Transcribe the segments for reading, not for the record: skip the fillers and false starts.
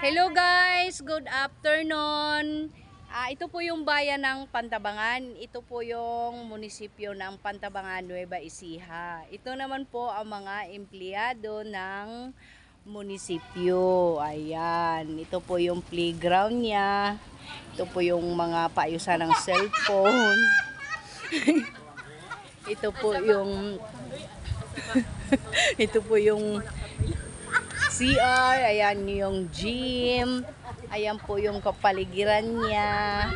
Hello guys, good afternoon. Ito po yung bayan ng Pantabangan. Ito po yung munisipyo ng Pantabangan, Nueva Ecija. Ito naman po ang mga empleyado ng munisipyo. Ayan, ito po yung playground niya. Ito po yung mga paayusan ng cellphone. Ito po yung ito po yung CR, ayan yung gym, ayan po yung kapaligiran niya.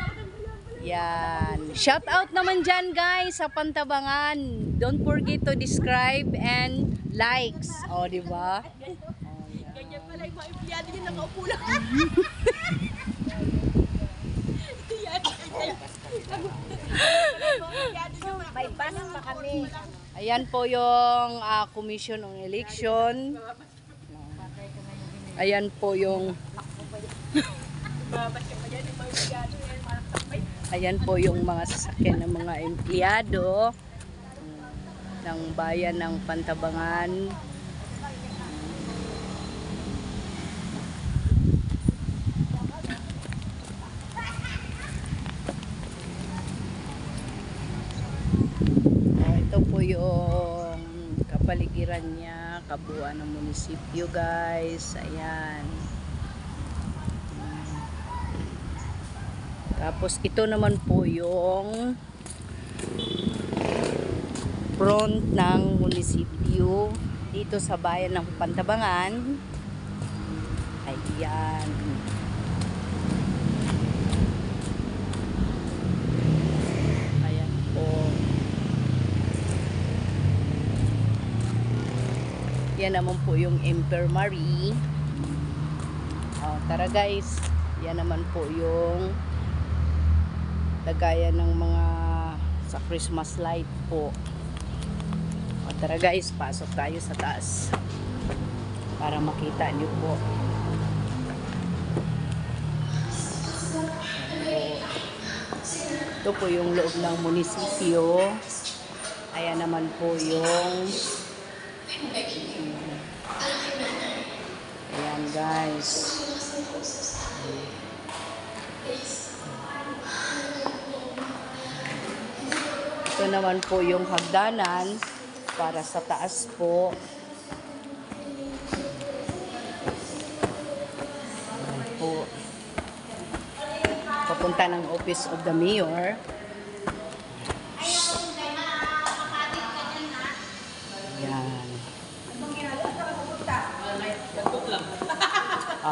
Yan. Shout out naman dyan guys sa Pantabangan. Don't forget to describe and likes. O, di ba? Ganyan pala yung mga empleyado niya, nakaupo lang. May bus pa kami. Ayan po yung Commission on Election. Ayan po yung ayan po yung mga sasakyan ng mga empleyado ng bayan ng Pantabangan. Ito po yung kapaligiran niya, kabuuan ng munisipyo guys. Ayan. Tapos ito naman po yung front ng munisipyo dito sa bayan ng Pantabangan. Ayan. Ayan po. Yan naman po yung infirmary. Tara guys, yan naman po yung lagayan ng mga sa Christmas light po. Tara guys, pasok tayo sa taas para makita nyo po. Ito po yung loob ng munisipyo. Ayan naman po yung ayan guys. Ito naman po yung hagdanan para sa taas po. Ayan po. Papunta ng Office of the Mayor.